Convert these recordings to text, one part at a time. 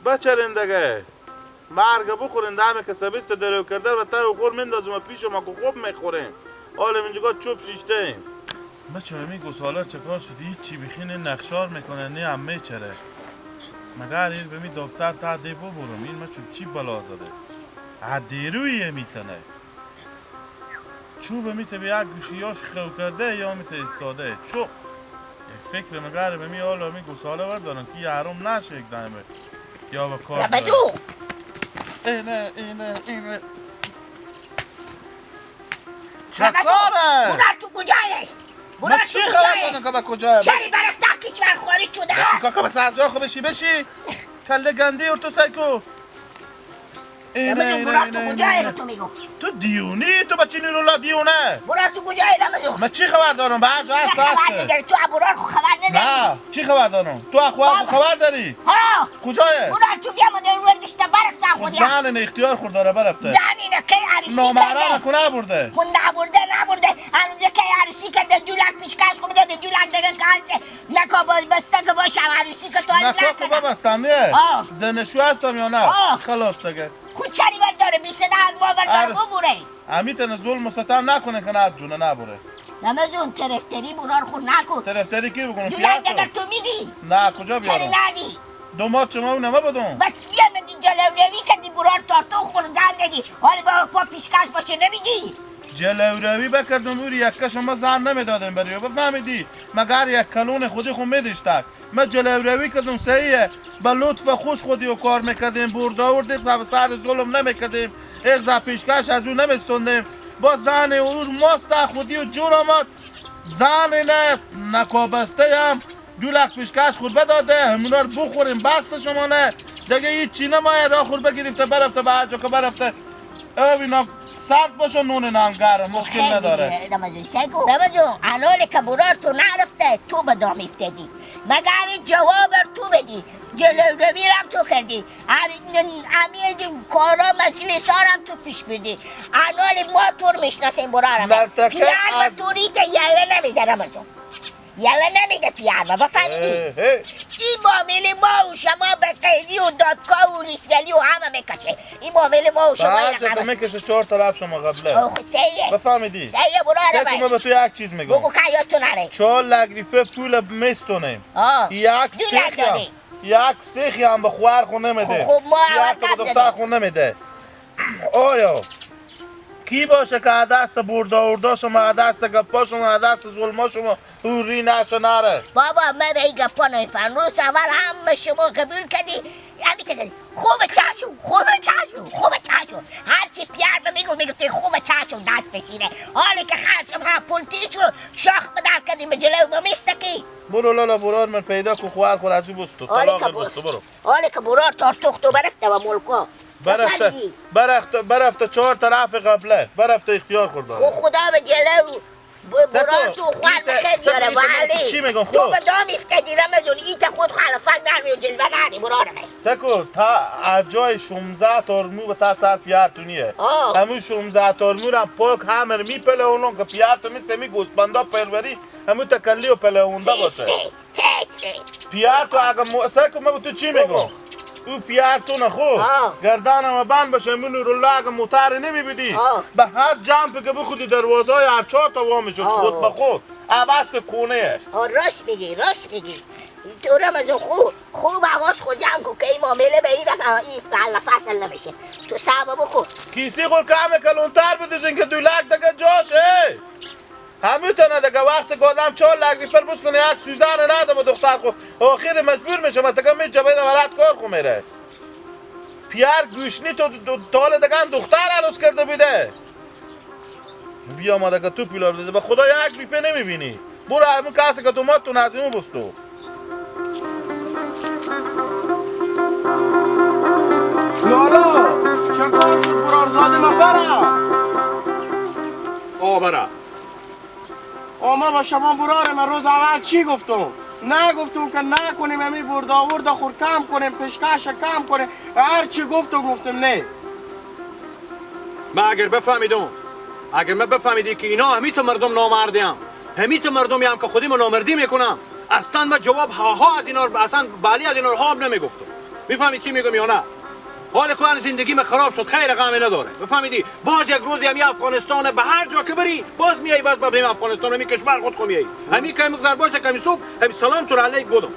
بچرندگه مرگ بخورین دمه که سبیست درو کرده و تا خور مندازم پیش ما که خوب میخوریم حالا اینجا چوب شیشتیم بچه همی گسالر چکار شدی چی بخین نخشار میکنه نه هم میچره مگر این بمی دکتر تا دیبو برم این چوب چی بلا زده عدیرویه میتنه چوب میته به یک گوشیاش خو کرده یا میته استاده چوب یک فکر مگر بمی حالا همی گساله وردارن که یارم نشه یک دمه یا با کار رمزو اینه چکاره برار تو کجایه؟ برار چی خبر دادن که با کجایه؟ چری برفتن کشور خارج شده بشی کاکا به سرجا خو بشی کله گندی اور تو سایکو رمزو برار تو کجایه رو تو میگو تو دیونی تو بچینی رو لا دیونه برار تو کجایه رمزو من چی خبر دارم به هر جا هست خبر نداری تو برار خو خبر نداری نه چی خبر دارم تو اخواه خبر داری ها کجایه برار تو بیامده وردشته برفتن خود خودیا زن اختیار خور داره برفته زن اینه که عروسی نامحرم کنه برده خون نبرده هنوزه که عروسی کرده 2 لک پیشکش خوب داده 2 لک دیگه کاسه نکا بسته که باشه عروسی که تو نه کاکو ببستم نه آه. زنشو هستم یا نه آه. خلاص دیگه خود چری برداره 20 از ما برداره ببوره امیتن ظلم و ستم نکنه که نه جونه نبره رمزون طرفتری برار خود نکن طرفتری کی بکنه 2 لک دیگه تو میدی نه کجا چری بیارم ندی دو ماه چما اونم بدون بس بیامدی جلوروی کردی برار تارتو خوردن دادی حالا با پا پیشکش باشه نمیگی جلوروی بکردم اوری یکه شما زن نمیدادم بری بفهمیدی مگر یک کلون خودی خود میدیشتک من جلوروی کردم صحیحه با لطف خوش خودی و کار میکردیم برده آوردیم سر ظلم نمیکردیم یک زن پیشکش از اون نمیستوندیم با زن اون ماست خودی و جور آمد زن نه نکابسته هم 2 لک پیشکش خود بداده همونا رو بخوریم بس شما نه دیگه هیچ چی نمایه را خود بگیرفته برفته به هر جا که برفته اینا سرد باشه نون نم گرم مشکل نداره رمزون الان که برار تو نرفته تو به دام افتادی مگر جواب تو بدی جلوروی رم تو کردی امیدی کارا مجلس هم تو پیش بردی الان ما طور میشناسیم برارم پیار و توری که یله نمیده رمزون یله نمیده پیار و بفهمیدی این معامله ما و شما به قیدی و دادگاه و ریسگلی و همه میکشه این معامله ما و شما هر جا که میکشه 4 طرف شما قبله اوه سیه بفهمیدی سیه برارم سکو من به تو یک چیز میگم بگو که یادتو نره 4 لک ریپه پول میستونیم یک سیخی هم به خوار خون نمیده خب ما یک تا به دختر خون نمیده آیا کی باشه که دست برده شما دست گپا شما دست ظلما شما اوری نشه نره بابا من به این گپا نمیفهم روز اول همه شما قبول کردی همیته خوبه چشم هرچی پیار میگفتی خوبه چشم دست بسیره حالی که خرچم ها پولتیشو شاخ بدر کردیم به جلو بمیستکی برو لالا برار من پیدا که خوار خور عجی بستو طلاق بستو برو حالی که برار تارتوختو برفته و ملکو برفته 4 طرف قبله برفته اختیار خورده خدا به جلو برار تو خوار بخیر یاره ولی چی میگم تو به دام افتادی رمزون ایت خود خلافت نرمی و جلوه نری برارمه سکو تا از جای 16 ترمو به تا سر پیارتونیه همون 16 ترمو را پاک همر میپله اونون که پیارتو میسته گوسپندا پروری همون تکلی و پله اونده باشه پیارتو اگه سکو من تو چی میگم او پیارتو نخو گردانم بند باشه منو رو اگه موتر نمیبیدی به هر جمپی که بخودی دروازه های هر 4 تا وا میشد خود به خود عبست کونه راست میگی تو رمزون خوب حواس خود جمع کن که این معامله به این رقم این فصل نمیشه تو صحبه بکن کیسی خود که همه کلونتر بدیزین که 2 لک دیگه جاشه همیتونه دیگه وقتی گادم 4 لک ریپر بستونه یک سوزن نده به دختر خود آخر مجبور میشه مثلا میجا بین ولد کار خو میره پیار گوشنی تو تال دیگه دختر عروس کرده بیده بیا ما دیگه تو پیلار دیده به خدا یک ریپه نمیبینی برو همون کسی که تو مات تو نزیمو بستو لالا چه کار شد برارزاده ما برا ما با شما براره من روز اول چی گفتم نگفتم که نکنیم امی برد خور کم کنیم پیشکش کم کنیم هر چی گفتم نه من اگر من بفهمیدی که اینا همیتو مردم نامردی هم همیتو مردمی هم که خودی من نامردی میکنم اصلا من جواب ها از اینا اصلا بالی از اینا ها نمیگفتم میفهمی چی میگم یا نه حال کلان زندگی من خراب شد خیر غمی نداره بفهمیدی باز یک روزی همی افغانستان به هر جا که بری باز میای باز به افغانستان همی کشور خود میای همی که مقدار باشه کمی صبح همی سلام تو علیک بودم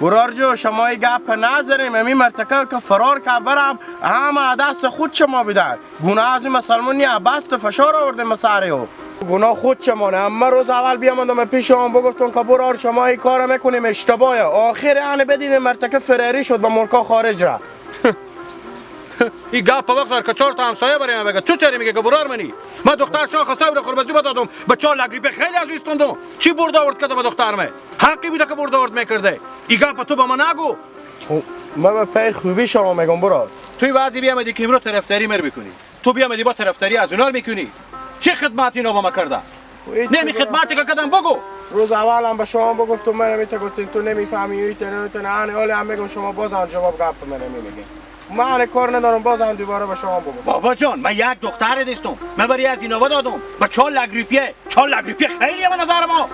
برار جو شما ای گپ نذاریم امی مرتکب که فرار که برم همه دست خود شما بدن گناه از این مسلمانی بست فشار آورده مساره گناه خود شمانه اما روز اول بیامدم پیش شما بگفتم که برار شما این کار میکنیم اشتباهه آخر یعنی بدین مرتکب فراری شد به ملکا خارج را این گپ وقت که 4 تا همسایه برای من بگه تو چرا میگه که برار منی من دختر شاخ صبر خربزی دادم به 4 لک ریپه خیلی از ایستوندم چی برد آورد کرده به دختر من حقی بوده که برد آورد میکرده این گپ تو به من نگو من به پی خوبی شما میگم برار توی بعضی بیامدی که امروز طرفداری مر بکنی تو بیامدی با طرفداری از اونا میکنی چه خدمتی اینا با ما کرده نمی خدمتی که کردم بگو روز اول هم به شما بگفتم من نمیته گفتین تو نمیفهمی ایتن حالی هم میگم شما باز هم جواب گپ من نمیگی من کار ندارم باز هم دوباره به شما بگم بابا جان من یک دختر داشتم من برای از اینا دادم با 4 لک ریپیه 4 لک ریپیه خیلی به نظر ما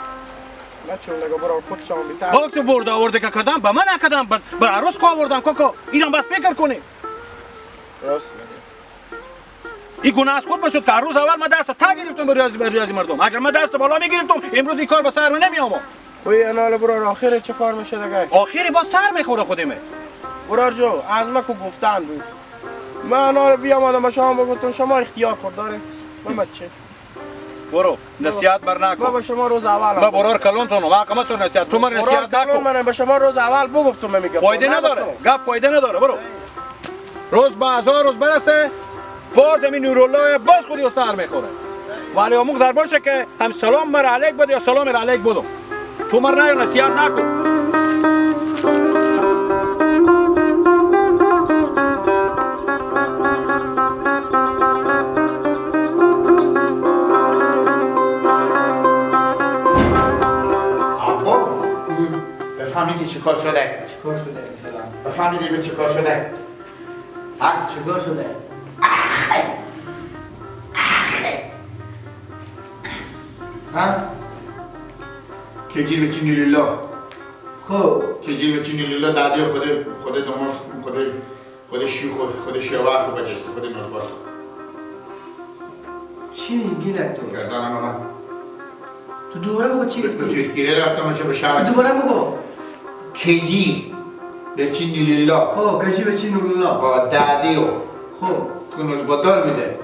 نه چون نگاه برای خود شما بیتر باکس برد آورده که کردم به من نکردم به عروس که آوردم کوکو اینم باید فکر کنی راست این گناه از خود بشد که روز اول من دست تا گرفتم به ریاضی مردم اگر من دست بالا میگرفتم امروز این کار به سر من نمیآمد خوی انال برار آخر چه کار میشه دیگه آخری باز سر میخوره خودمه برار جو از ما که گفتن بود من انال بیامدم به شما بگفتم شما اختیار خود داره من چه برو نصیحت بر من نکن به شما روز اول من برار کلون تو ما قامت تو نصیحت تو من نصیحت نکن من به شما روز اول بگفتم میگم فایده نداره گپ فایده نداره برو روز بازار روز برسه باز همین نورالله باز خودی سر میخوره ولی اموق زر باشه که هم سلام مر علیک بده یا سلام مر علیک بدم تو مر نه نصیحت نکن عباس بفهمیدی چی کار شده؟ چیکار شده سلام بفهمیدی به چی کار شده؟ چیکار شده ها کجیر بچینی لیلا خب کجیر بچینی لیلا دادی خود داماد خود شیو خود شیوار خود بجسته خود نازبات چی میگی تو گردانم من تو دوباره بگو چی به گفتی ترکیه رفتم چه به شهر دوباره بگو کجیر بچینی لیلا خب کجی به چی نورالله با دادی و خب که نازباتار میده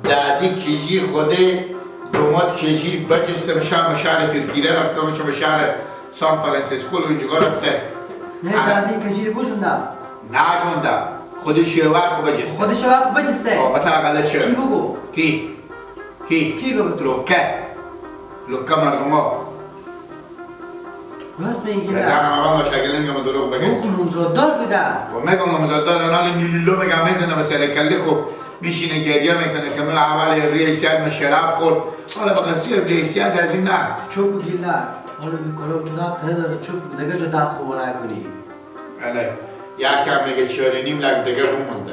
دادی کجیر خود داماد کجیر بجسته به شهر ترکیه رفتم چه به شهر سان فرانسیسکو و اینجا رفته نه دادی کجی رو بوشوندم نجوندم خود شیوار خوب بجسته خودش وقت بچسته بابت اقلا چه؟ کی بگو کی گفت لکه مرگما راست میگی گردن نه همه مشاگله میگم دروغ بگم اون خونوزادار بودن و میگم نمزدار انال نیلو میگم میزنه به سر کلی خوب میشینه گریه میکنه که من اول ریسیت من شراب خورد حالا با قصیر ریسیت از این نه چوب بگیر نه حالا میکنم تو رفت نداره چوب دیگه جو دم خوب نکنی بله یکم میگه 4.5 لک دیگه بمونده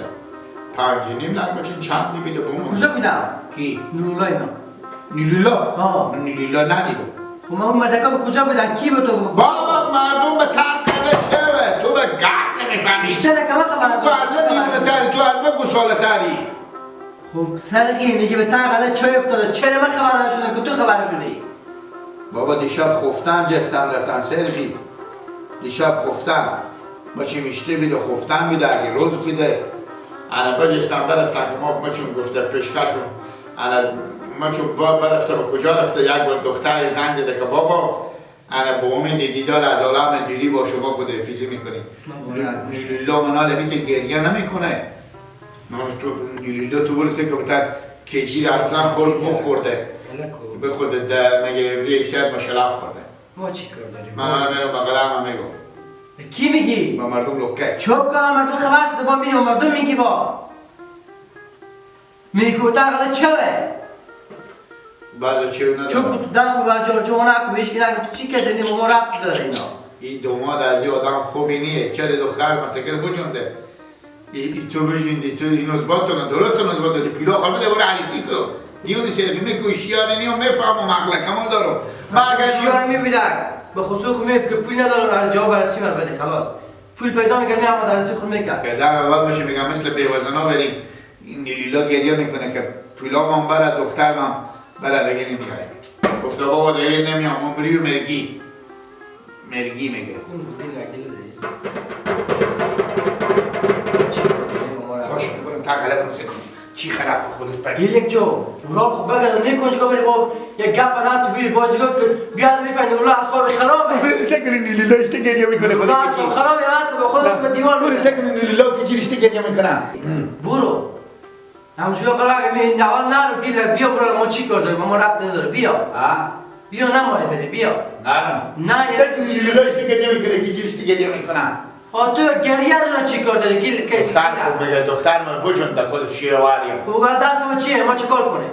5.5 لک بچین چند میبیده بمونده کجا بیدم؟ کی؟ نورالله اینا نیلولا؟ ها نیلولا ندیدم خب من اون مردکا کجا بدن کی به تو گفت بابا مردم به ترکله چه تو به گپ نمیفهمی بیشتر که من خبر تو از من نیمتری تو از من گسالتری خب سرقی میگه به ترکله چای افتاده چرا من خبر نشده که تو خبر شدی بابا دیشب خفتن جستم رفتن سرقی دیشب خفتن ما چی میشته بیده خفتن بیده اگه روز بیده انا با جستم برفتن که ما چون گفته پیشکش کن انا ما چون باب رفته به کجا رفته یک بار دختر زنگ داده که بابا انا به امید دیدار از عالم دیری با شما خود رفیزی میکنیم. لیلا منال میگه گریه نمیکنه. لیلا تو برسه که بتر کجیر اصلا خورد بخورده. بخورده در مگه یه شاید مشلق خورده. ما چی کار داریم؟ من میرم بغلم میگم. کی میگی؟ با مردم لوکه. چوب کنم مردم خبر شده با میری و مردم میگی با. میگی که تا غلط چوه؟ بعضا چیو نداره. چوب تو دم بر جا جو نکو بهش که تو چی کردی ما رفت داره اینا. این دوماد از این آدم خوبی نیه. چرا دختر منتکر بجونده. این تو بجوندی تو این نزباتونه درست نزباتونه پیلا خالبه ده برای علیسی که دیونی سیرقی میگه شیاره نیو میفهمم مغلقه ما دارم. ما اگر شیاره میبیدن به خصوص خود که پول ندارم جواب برسی من بده خلاص. پول پیدا میکنم اما درسی خود میکنم. پدر اول میشه میگم مثل بیوزنا بریم این لیلا گریه میکنه که پولا من برد دختر من برد دیگه نمیاره. گفته بابا دیگه نمیام عمری و مرگی میگه. باشه برم تا غلب نسید چی خراب خودت بگی. یک جو اولاد خب بگرد نکنج که بری با یک گپ نه تو بی با جگه که بیاز میفهمی اولاد اصاب خرابه. برسه کنین لیلا است گریه میکنه خودت. اصاب خرابه واسه با خودت به دیوار برسه کنین لیلا کی چیزی گریه میکنه. برو. همونجا قرار که می نوال نرو گیل بیا برو ما چی کار داریم ما ربط نداره بیا. بیا نمای بده بیا. نه سکن لیلا است گریه میکنه کی چیزی گریه میکنه. تو گریه داره چی کار داری گیل که دختر خوب میگه دختر من بجوند خود شیرواریم. خب دست ما چیه ما چه کار کنیم؟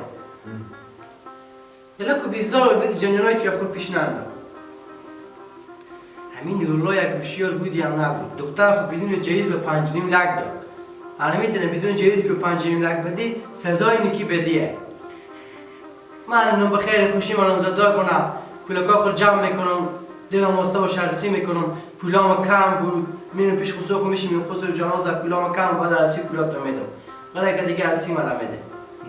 یلا که بیزار بیت جنجالای توی خود پیش ننده. همین لولا یک بشیار بودی هم نبود. دختر خب بدون جهیز به 5.5 لک داد. انا میتونه بدون جهیز که 5.5 لک بدی سزای اینه که بدیه. من الان بخیر خوشی من زدا کنم. پولکا خود جمع میکنم. دلم واسطه با شرسی میکنم. پولام کم بود. میرم پیش خسرو میشیم این خسرو جنازه پولام کم بعد رسی پولات رو میدم. ولی که دیگه رسی من میده.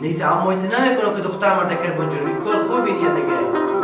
نیت امایت نمیکنم که دختر مرد کرد با جرمی کار خوبی نیه دیگه.